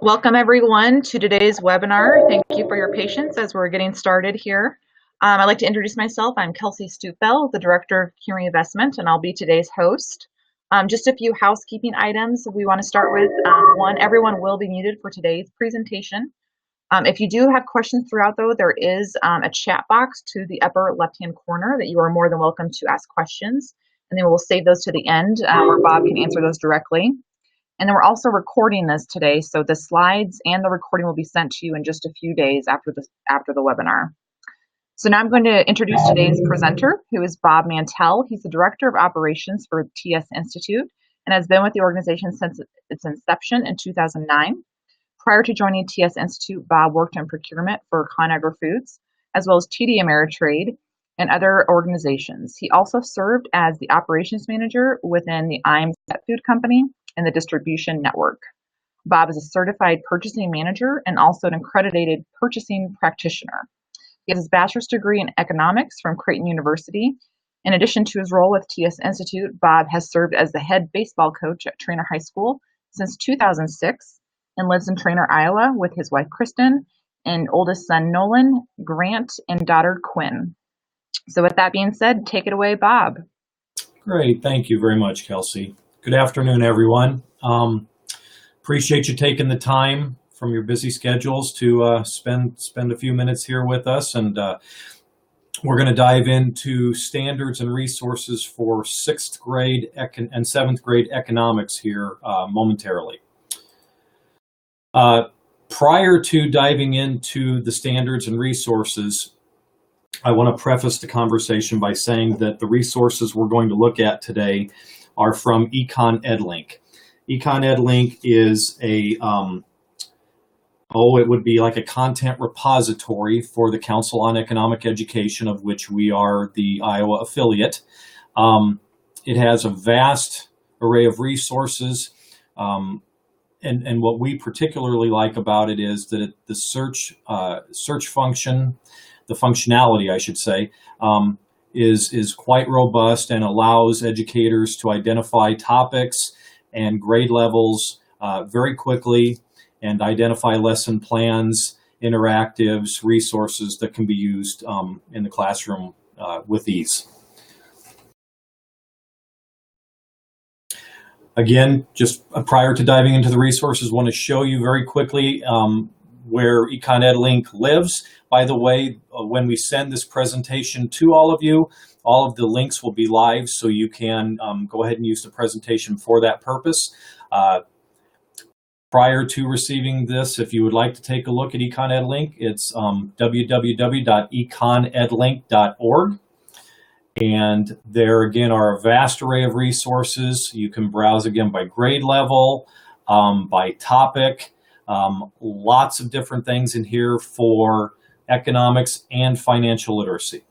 Welcome everyone to today's webinar. Thank you for your patience as we're getting started here. I'd like to introduce myself. I'm Kelsey Stupel, the Director of Human Investment, and I'll be today's host. Just a few housekeeping items we want to start with. One, everyone will be muted for today's presentation. If you do have questions throughout, though, there is a chat box to the upper left-hand corner that you are more than welcome to ask questions, and then we'll save those to the end where Bob can answer those directly. And then we're also recording this today, so the slides and the recording will be sent to you in just a few days after the webinar. So now I'm going to introduce today's presenter, who is Bob Mantell. He's the Director of Operations for TS Institute and has been with the organization since its inception in 2009. Prior to joining TS Institute, Bob worked in procurement for ConAgra Foods, as well as TD Ameritrade and other organizations. He also served as the operations manager within the Iams Pet Food Company and the distribution network. Bob is a certified purchasing manager and also an accredited purchasing practitioner. He has his bachelor's degree in economics from Creighton University. In addition to his role with TS Institute, Bob has served as the head baseball coach at Trainer High School since 2006 and lives in Trainer, Iowa with his wife Kristen and oldest son Nolan, Grant, and daughter Quinn. So with that being said, take it away, Bob. Great. Thank you very much, Kelsey. Good afternoon, everyone. Appreciate you taking the time from your busy schedules to spend a few minutes here with us. And we're going to dive into standards and resources for 6th grade and 7th grade economics here momentarily. Prior to diving into the standards and resources, I want to preface the conversation by saying that the resources we're going to look at today are from Econ EdLink. Econ EdLink is it would be like a content repository for the Council on Economic Education, of which we are the Iowa affiliate. It has a vast array of resources, and what we particularly like about it is that the search function, the functionality, I should say, is quite robust and allows educators to identify topics and grade levels very quickly and identify lesson plans, interactives, resources that can be used in the classroom with ease. Again, just prior to diving into the resources, I want to show you very quickly where Econ EdLink lives. By the way, when we send this presentation to all of you, all of the links will be live, so you can go ahead and use the presentation for that purpose. Prior to receiving this, if you would like to take a look at Econ EdLink, it's www.econedlink.org. And there again are a vast array of resources. You can browse again by grade level, by topic, lots of different things in here for economics and financial literacy.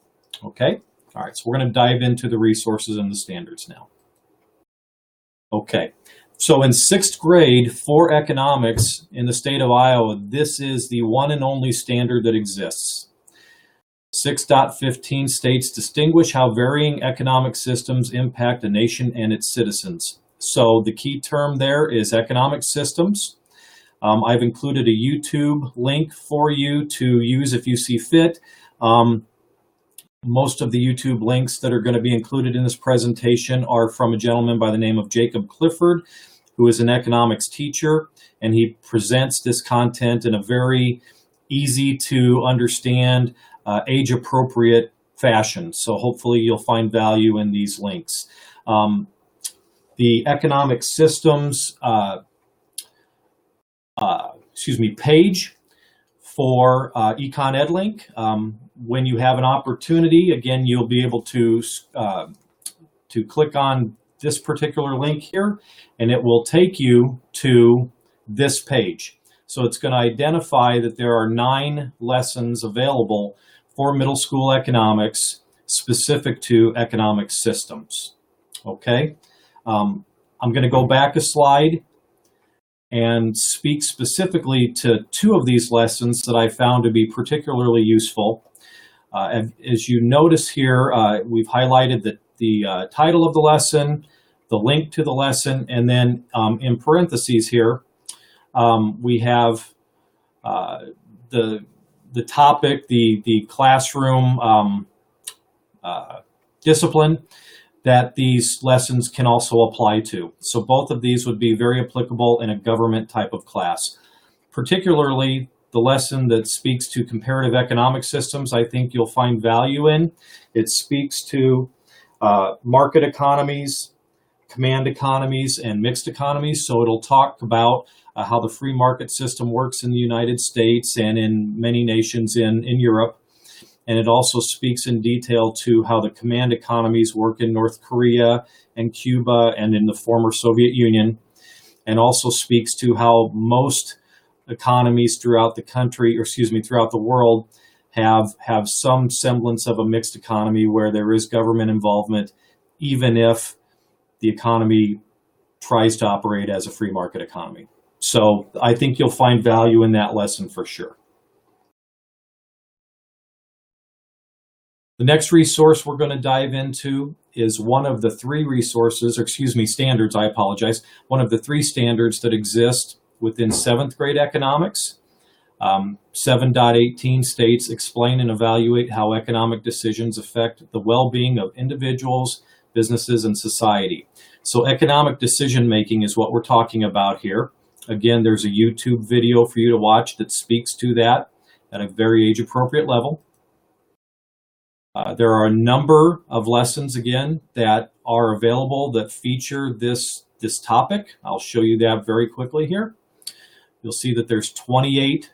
Okay, all right, so we're going to dive into the resources and the standards now. Okay, so in 6th grade for economics in the state of Iowa, this is the one and only standard that exists. 6.15 states, distinguish how varying economic systems impact a nation and its citizens. So the key term there is economic systems. I've included a YouTube link for you to use if you see fit. Most of the YouTube links that are going to be included in this presentation are from a gentleman by the name of Jacob Clifford, who is an economics teacher, and he presents this content in a very easy to understand, age-appropriate fashion. So hopefully you'll find value in these links. The economic systems page for Econ EdLink. When you have an opportunity, again, you'll be able to click on this particular link here, and it will take you to this page. So it's going to identify that there are 9 lessons available for middle school economics specific to economic systems. Okay, I'm going to go back a slide and speak specifically to 2 of these lessons that I found to be particularly useful. As you notice here, we've highlighted the title of the lesson, the link to the lesson, and then in parentheses here, We have the topic, the classroom discipline that these lessons can also apply to. So both of these would be very applicable in a government type of class. Particularly the lesson that speaks to comparative economic systems, I think you'll find value in. It speaks to market economies, command economies, and mixed economies. So it'll talk about how the free market system works in the United States and in many nations in Europe. And it also speaks in detail to how the command economies work in North Korea and Cuba and in the former Soviet Union, and also speaks to how most economies throughout the country, or excuse me, throughout the world have some semblance of a mixed economy where there is government involvement, even if the economy tries to operate as a free market economy. So I think you'll find value in that lesson for sure. The next resource we're going to dive into is one of the three resources, or excuse me, standards, I apologize, one of the three standards that exist within 7th grade economics. 7.18 states, explain and evaluate how economic decisions affect the well-being of individuals, businesses, and society. So economic decision-making is what we're talking about here. Again, there's a YouTube video for you to watch that speaks to that at a very age-appropriate level. There are a number of lessons, again, that are available that feature this topic. I'll show you that very quickly here. You'll see that there's 28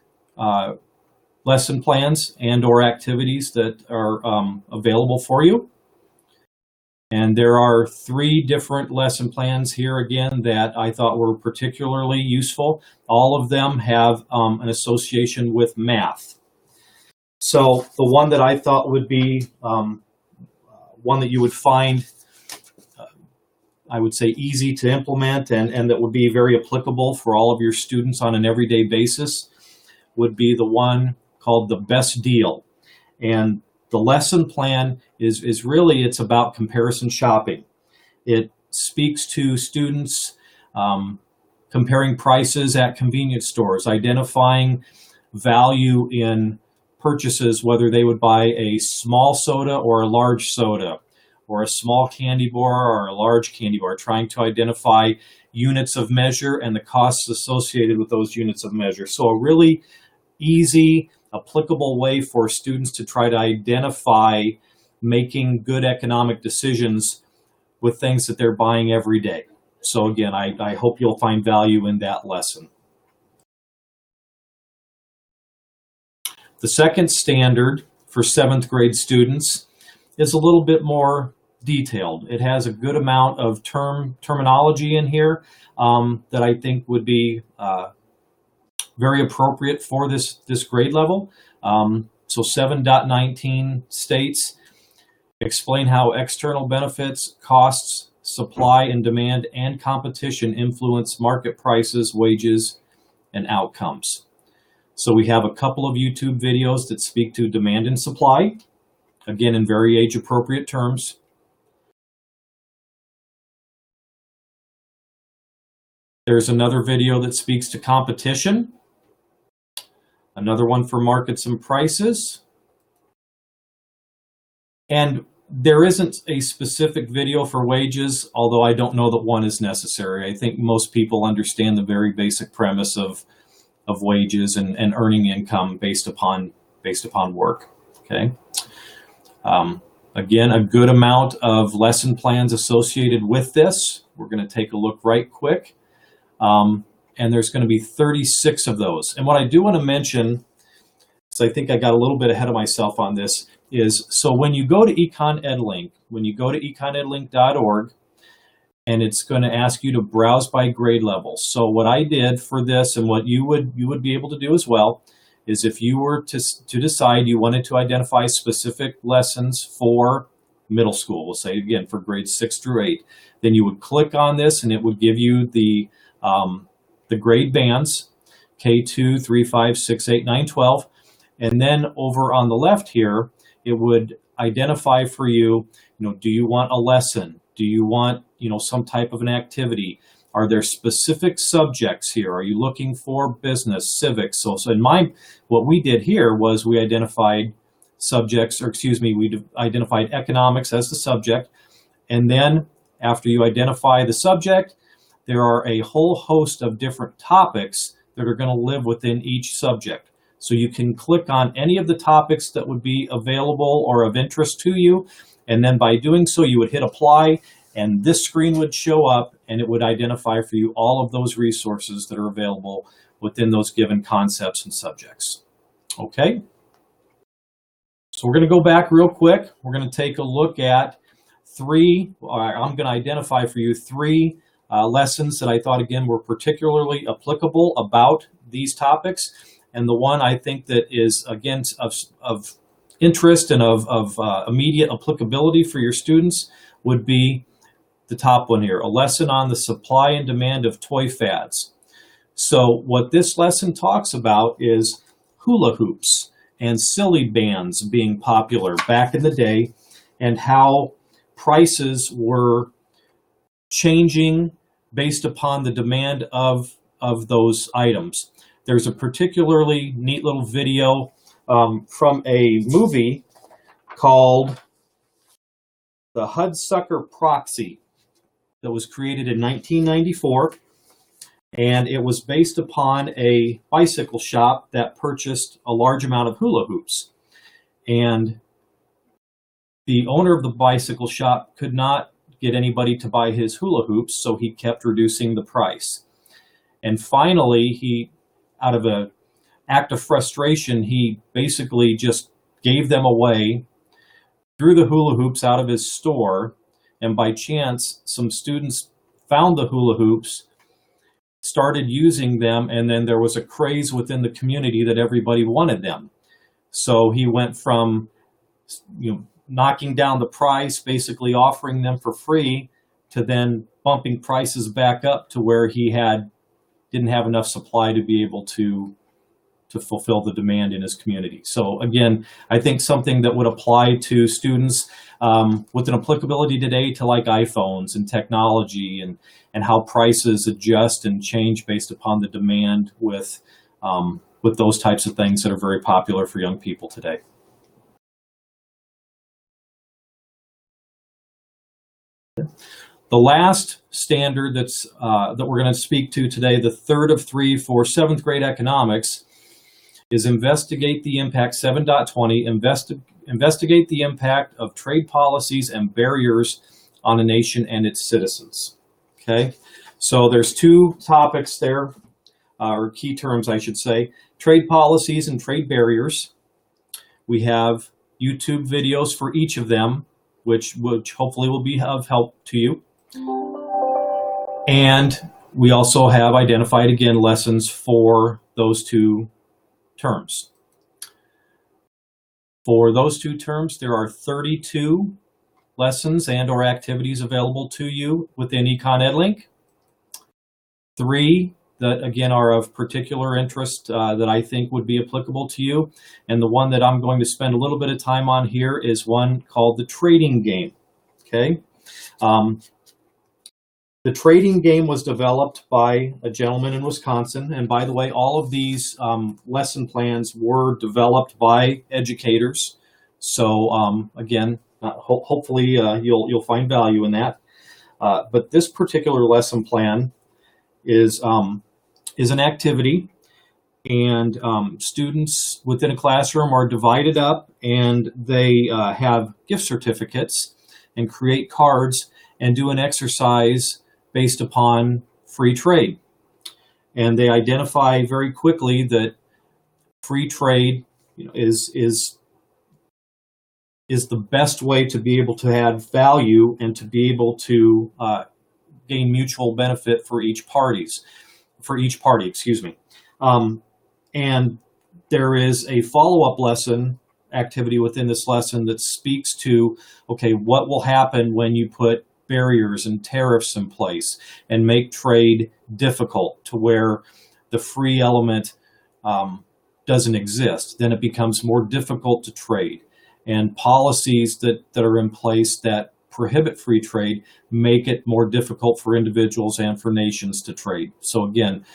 lesson plans and or activities that are available for you. And there are 3 different lesson plans here, again, that I thought were particularly useful. All of them have an association with math. So the one that I thought would be one that you would find, I would say, easy to implement and that would be very applicable for all of your students on an everyday basis would be the one called the best deal. And the lesson plan is really, it's about comparison shopping. It speaks to students comparing prices at convenience stores, identifying value in purchases, whether they would buy a small soda or a large soda, or a small candy bar or a large candy bar, trying to identify units of measure and the costs associated with those units of measure. So a really easy, applicable way for students to try to identify making good economic decisions with things that they're buying every day. So again, I hope you'll find value in that lesson. The second standard for 7th grade students is a little bit more detailed. It has a good amount of terminology in here that I think would be very appropriate for this grade level. So 7.19 states, explain how external benefits, costs, supply and demand, and competition influence market prices, wages, and outcomes. So we have a couple of YouTube videos that speak to demand and supply, again in very age-appropriate terms. There's another video that speaks to competition, another one for markets and prices. And there isn't a specific video for wages, although I don't know that one is necessary. I think most people understand the very basic premise of wages and earning income based upon work. Okay. Again, a good amount of lesson plans associated with this. We're going to take a look right quick. And there's going to be 36 of those. And what I do want to mention, so I think I got a little bit ahead of myself on this, is so when you go to Econ EdLink, when you go to econedlink.org, and it's going to ask you to browse by grade level. So what I did for this, and what you would be able to do as well, is if you were to decide you wanted to identify specific lessons for middle school, we'll say again for grades 6 through 8, then you would click on this and it would give you the grade bands, K2, 3, 5, 6, 8, 9, 12. And then over on the left here, it would identify for you, do you want a lesson? Do you want, some type of an activity? Are there specific subjects here? Are you looking for business, civics? So what we did here was we identified we identified economics as the subject. And then after you identify the subject, there are a whole host of different topics that are going to live within each subject. So you can click on any of the topics that would be available or of interest to you. And then by doing so, you would hit apply, and this screen would show up, and it would identify for you all of those resources that are available within those given concepts and subjects. Okay? So we're going to go back real quick. We're going to take a look at I'm going to identify for you three lessons that I thought, again, were particularly applicable about these topics. And the one I think that is, again, of interest and of immediate applicability for your students would be the top one here, a lesson on the supply and demand of toy fads. So what this lesson talks about is hula hoops and silly bands being popular back in the day, and how prices were changing based upon the demand of those items. There's a particularly neat little video from a movie called The Hudsucker Proxy that was created in 1994, and it was based upon a bicycle shop that purchased a large amount of hula hoops. And the owner of the bicycle shop could not get anybody to buy his hula hoops, so he kept reducing the price. And finally, out of an act of frustration, he basically just gave them away, threw the hula hoops out of his store, and by chance, some students found the hula hoops, started using them, and then there was a craze within the community that everybody wanted them. So he went from, knocking down the price, basically offering them for free, to then bumping prices back up to where he didn't have enough supply to be able to fulfill the demand in his community. So again, I think something that would apply to students with an applicability today to like iPhones and technology, and how prices adjust and change based upon the demand with those types of things that are very popular for young people today. The last standard that we're going to speak to today, the third of three for 7th grade economics, is investigate the impact 7.20, investigate the impact of trade policies and barriers on a nation and its citizens. Okay, so there's two topics there, or key terms, I should say: trade policies and trade barriers. We have YouTube videos for each of them, which hopefully will be of help to you. And we also have identified, again, lessons for those two terms. For those two terms, there are 32 lessons and or activities available to you within Econ EdLink. 3 that, again, are of particular interest that I think would be applicable to you. And the one that I'm going to spend a little bit of time on here is one called the trading game. Okay. The trading game was developed by a gentleman in Wisconsin. And by the way, all of these lesson plans were developed by educators. So again, hopefully you'll find value in that. But this particular lesson plan is an activity, and students within a classroom are divided up, and they have gift certificates and create cards and do an exercise based upon free trade. And they identify very quickly that free trade is the best way to be able to add value and to be able to gain mutual benefit for each party, excuse me. And there is a follow-up lesson activity within this lesson that speaks to, okay, what will happen when you put barriers and tariffs in place and make trade difficult to where the free element doesn't exist. Then it becomes more difficult to trade. And policies that are in place that prohibit free trade make it more difficult for individuals and for nations to trade. So again,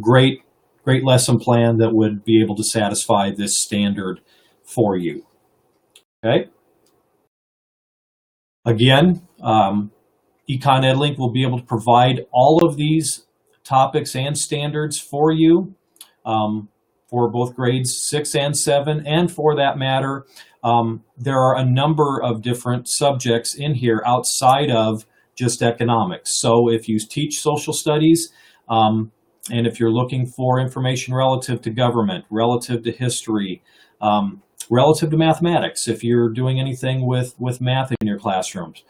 great lesson plan that would be able to satisfy this standard for you. Okay. Again, Econ EdLink will be able to provide all of these topics and standards for you for both grades 6 and 7, and for that matter, there are a number of different subjects in here outside of just economics. So if you teach social studies, and if you're looking for information relative to government, relative to history, relative to mathematics, if you're doing anything with math in your classrooms,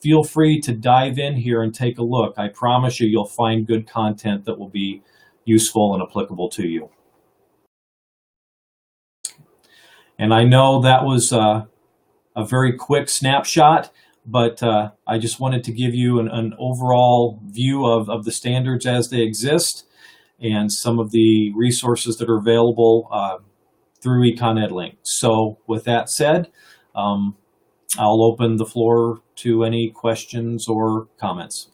feel free to dive in here and take a look. I promise you, you'll find good content that will be useful and applicable to you. And I know that was a very quick snapshot, but I just wanted to give you an overall view of the standards as they exist and some of the resources that are available through Econ EdLink. So with that said, I'll open the floor to any questions or comments.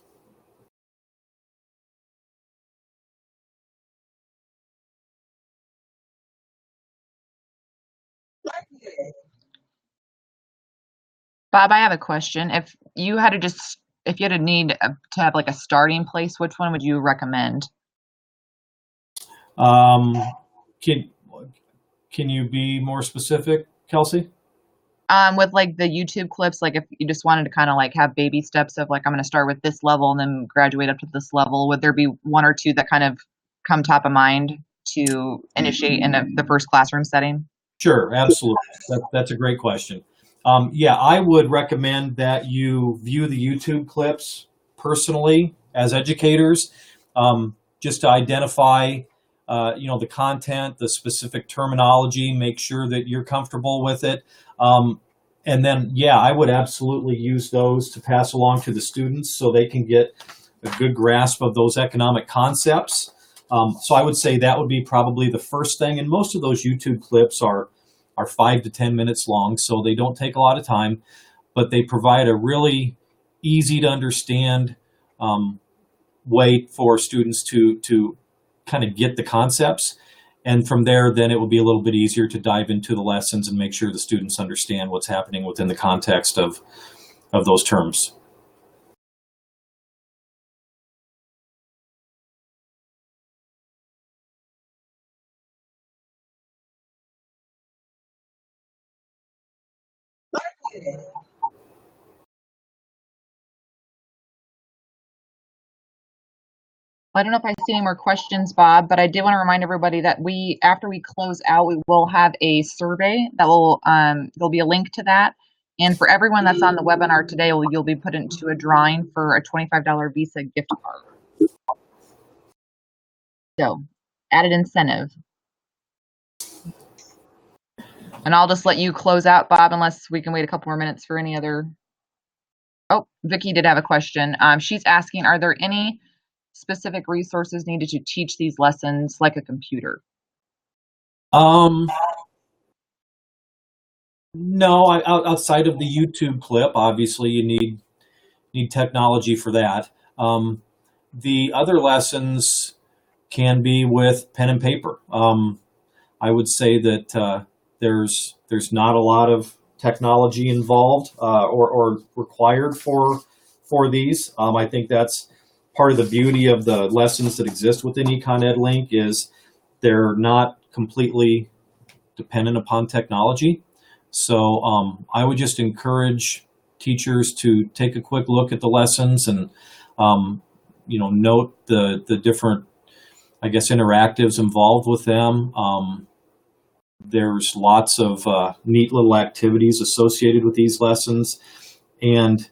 Bob, I have a question. If you had to need to have like a starting place, which one would you recommend? Can you be more specific, Kelsey? With like the YouTube clips, like if you just wanted to kind of like have baby steps of like, I'm going to start with this level and then graduate up to this level, would there be one or two that kind of come top of mind to initiate in the first classroom setting? Sure, absolutely. That's a great question. Yeah, I would recommend that you view the YouTube clips personally as educators, just to identify the content, the specific terminology, make sure that you're comfortable with it. And then, yeah, I would absolutely use those to pass along to the students so they can get a good grasp of those economic concepts. So I would say that would be probably the first thing. And most of those YouTube clips are 5 to 10 minutes long, so they don't take a lot of time, but they provide a really easy to understand way for students to kind of get the concepts. And from there, then it will be a little bit easier to dive into the lessons and make sure the students understand what's happening within the context of those terms. I don't know if I see any more questions, Bob, but I did want to remind everybody that after we close out, we will have a survey that will, there'll be a link to that. And for everyone that's on the webinar today, you'll be put into a drawing for a $25 Visa gift card. So, added incentive. And I'll just let you close out, Bob, unless we can wait a couple more minutes for any other. Oh, Vicki did have a question. She's asking, are there any specific resources needed to teach these lessons, like a computer? No, outside of the YouTube clip, obviously you need technology for that. The other lessons can be with pen and paper. I would say that there's not a lot of technology involved or required for these. I think that's part of the beauty of the lessons that exist within Econ EdLink is they're not completely dependent upon technology. So I would just encourage teachers to take a quick look at the lessons and note the different, I guess, interactives involved with them. There's lots of neat little activities associated with these lessons, and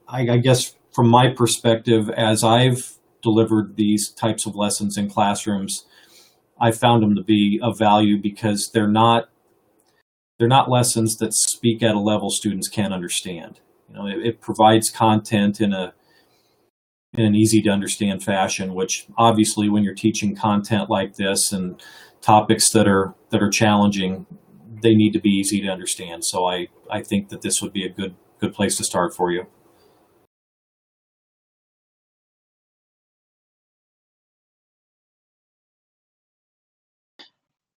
I guess from my perspective, as I've delivered these types of lessons in classrooms, I found them to be of value because they're not lessons that speak at a level students can't understand. It provides content in an easy to understand fashion, which obviously when you're teaching content like this and topics that are challenging, they need to be easy to understand. So I think that this would be a good place to start for you.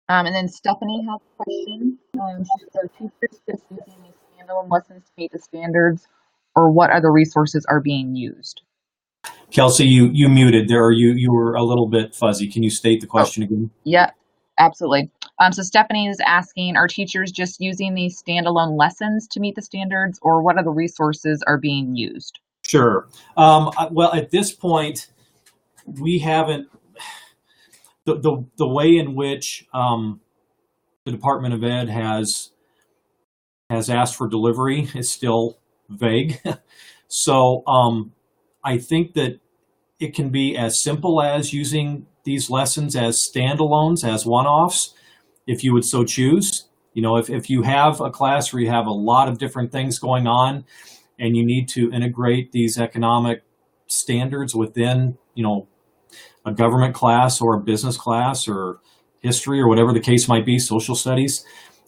And then Stephanie has a question. She says, are teachers just using these standalone lessons to meet the standards, or what other resources are being used? Kelsey, you muted there, or you were a little bit fuzzy. Can you state the question again? Yeah, absolutely. So Stephanie is asking, are teachers just using these standalone lessons to meet the standards, or what other resources are being used? Sure. Well, at this point, we haven't, the way in which the Department of Ed has asked for delivery is still vague. So I think that it can be as simple as using these lessons as standalones, as one-offs, if you would so choose. You know, if you have a class where you have a lot of different things going on and you need to integrate these economic standards within, you know, a government class or a business class or history or whatever the case might be, social studies,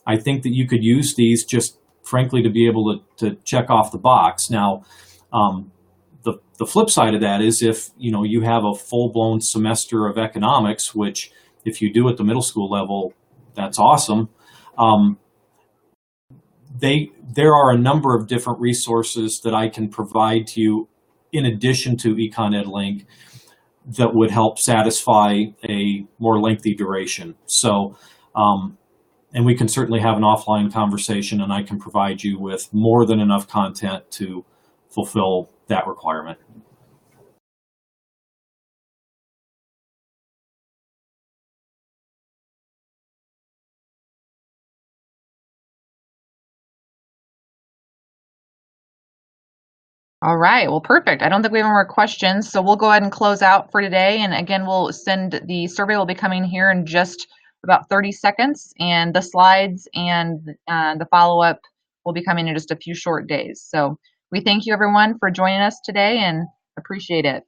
I think that you could use these just frankly to be able to check off the box. Now, the flip side of that is if, you know, you have a full-blown semester of economics, which if you do at the middle school level, that's awesome. There are a number of different resources that I can provide to you in addition to Econ Ed Link that would help satisfy a more lengthy duration. So, and we can certainly have an offline conversation, and I can provide you with more than enough content to fulfill that requirement. All right, well, perfect. I don't think we have any more questions, so we'll go ahead and close out for today. And again, we'll send the survey will be coming here in just about 30 seconds, and the slides and the follow-up will be coming in just a few short days. So we thank you, everyone, for joining us today and appreciate it.